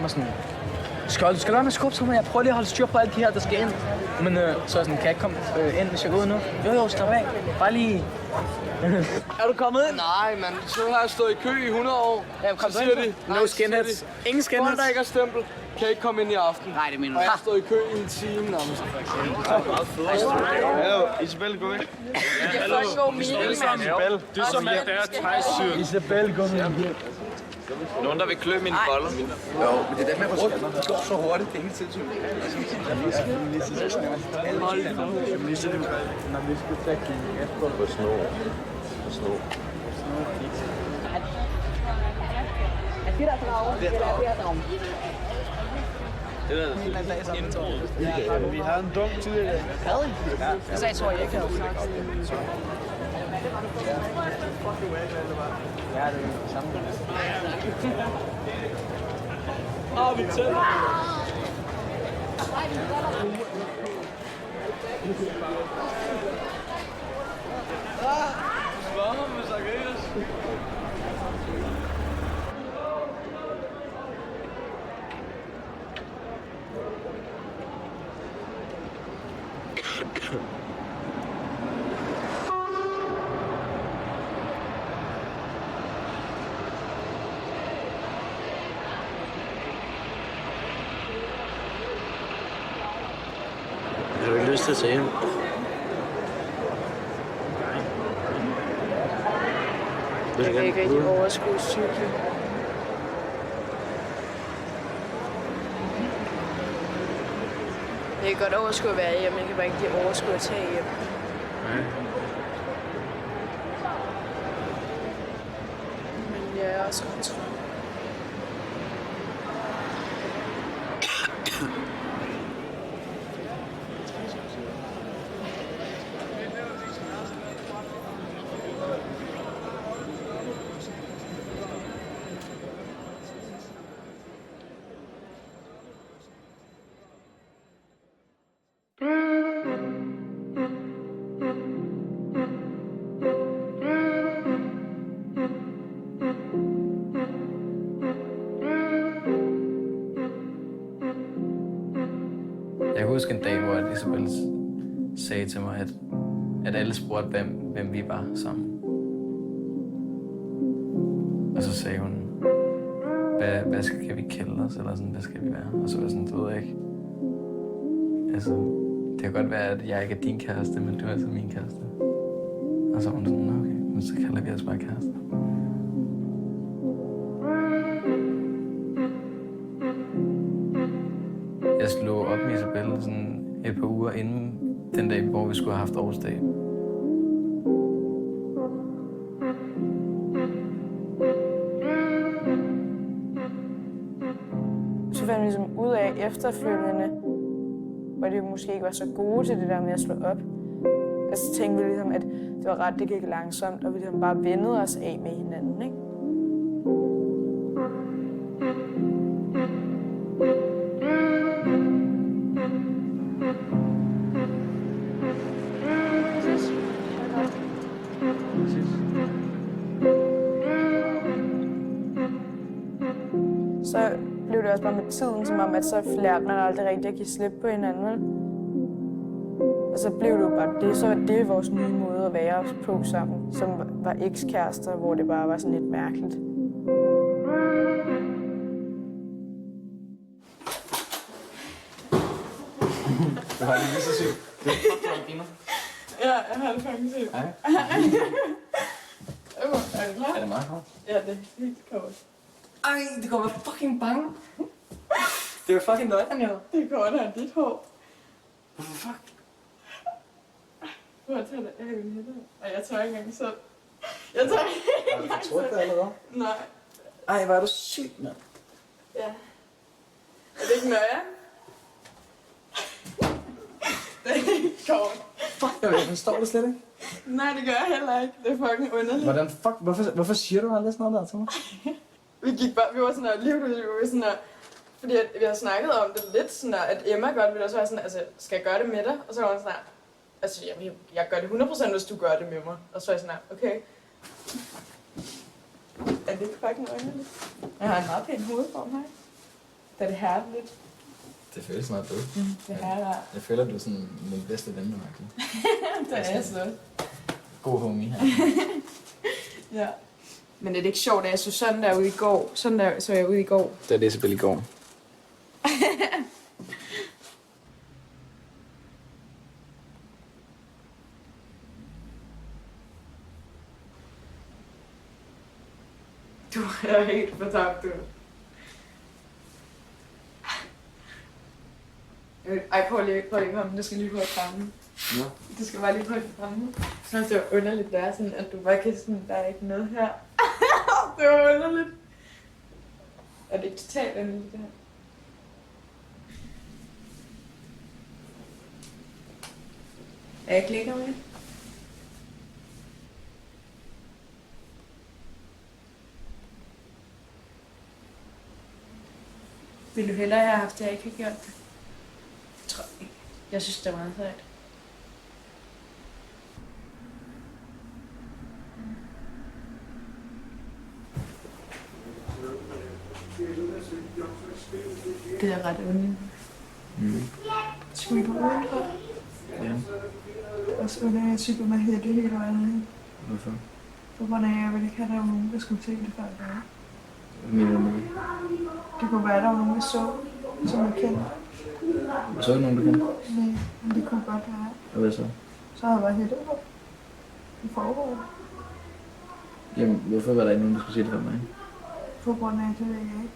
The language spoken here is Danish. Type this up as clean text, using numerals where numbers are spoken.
mig sådan, du skal lade være med at skubbe til mig, jeg prøver lige at holde styr på alt de her, der skal ind. Men så er jeg sådan, kan jeg ikke komme ind, hvis jeg går ud nu? Jo, stop af. Bare lige... Er du kommet ind? Nej, mand. Så har jeg stået i kø i 100 år. Ja, kom så siger de, no skinheads. Ingen skinheads. Folk, der ikke har stempel, kan ikke komme ind i aften. Nej, det mener du. Og jeg har stået i kø i en time nærmest. Hallo, Isabel, gå væk. Det er fucking god mening, mand. Isabel, Det er som at deres thai-syr. Isabel, gå væk. Nogen, der vil klø mine boller. Jo, men det er der med, at det går så hurtigt, det er helt sindssygt. Vi har en dum tid i dag. Det sagde tror jeg ikke, havde sagt. Ja, det er det samme. Vi tænder. Svammer med Zacharias. Har du ikke lyst til at tage hjem? Jeg kan ikke rigtig overskue cyklen. Jeg kan godt overskue at være hjemme, jeg kan bare ikke lige overskue at tage hjem. Nej. Men jeg er også ret træt. Jeg kan huske en dag, hvor Isabel sagde til mig, at alle spurgte, hvem vi var sammen. Og så sagde hun, hvad skal vi kalde os, eller sådan, hvad skal vi være? Og så var jeg sådan, det ved jeg ikke. Altså, det kan godt være, at jeg ikke er din kæreste, men du er altså min kæreste. Og så var hun sådan, okay, men så kalder vi os bare kæreste. Jeg slog op med Isabel sådan et par uger inden den dag, hvor vi skulle have haft årsdag. Så fandt vi ligesom ud af efterfølgende, hvor de måske ikke var så gode til det der med at slå op. Og så tænkte vi ligesom, at det var ret, det gik langsomt, og vi ligesom bare vendede os af med hinanden, ikke? Så blev det også bare med tiden, som om, at så lærte man aldrig rigtigt at give slip på hinanden, vel? Og så blev det jo bare det. Så var det vores nye måde at være på sammen, som var ekskærester, hvor det bare var sådan lidt mærkeligt. Du har det lige så sygt. Det er fucking fint. Ja, jeg har det fucking sygt. Hej. Er det klar? Er det meget hårdt? Ja, det er helt kort. Ej, det går være fucking bange. Det er jo fucking nøjeren, jo. Det er kortere end dit hår. Hvorfor fuck? Prøv at tage det af min hænder. Og jeg tør ikke engang selv. Jeg tør ikke engang selv. Har du det allerede? Nej. Ej, hvor er du syg, mand. Ja. Er det ikke nøjeren? Det er ikke kort. Fuck, jeg forstår det slet ikke. Nej, det gør jeg heller ikke. Det er fucking underligt. Hvordan fuck, hvorfor siger du aldrig sådan noget der til mig? Vi var sådan der, vi var sådan der, fordi at vi har snakket om det lidt sådan der, at Emma godt ville også være sådan, altså, skal jeg gøre det med dig? Og så var hun sådan der, altså, jeg gør det 100%, hvis du gør det med mig. Og så er jeg sådan der, okay. Er det ikke fucking underligt? Jeg har en meget pæn hovedform her. Da det hærder lidt. Det føles meget død. Det hærder. Jeg føler, du er sådan min bedste ven, Mark. Det er jeg så. God homie her. Ja. Men er det ikke sjovt, at jeg så sådan der ude i går? Sådan der så jeg ude i går. Det er det selvfølgelig i går. Du er helt fortabt, du. Ej, prøv lige at komme. Du skal lige prøve at kramme. Ja. Du skal bare lige prøve at kramme. Så synes det var underligt, det er sådan, at du bare kan sådan, der er ikke noget her. Det var underligt. Er det ikke totalt underligt, det her? Er jeg klikker med? Vil du hellere have haft det, jeg ikke har gjort det? Jeg tror ikke. Jeg synes, det var meget sejt. Det er ret ondt. Skulle vi gå udenfor? Ja. Og så er jeg cykler med her det hele vejen. Hvorfor? På grund af, at jeg ville ikke have, der var nogen, der skulle se det før. Hvad mener du med det? Det kunne være, der var nogen, der så, som jeg kendte. Så er der nogen, du kender? Nej, men det kunne godt være. Og hvad så? Så havde jeg været helt over. I forvejen. Jamen, hvorfor var der ikke nogen, der skulle se det for mig? På grund af, det ved jeg ikke.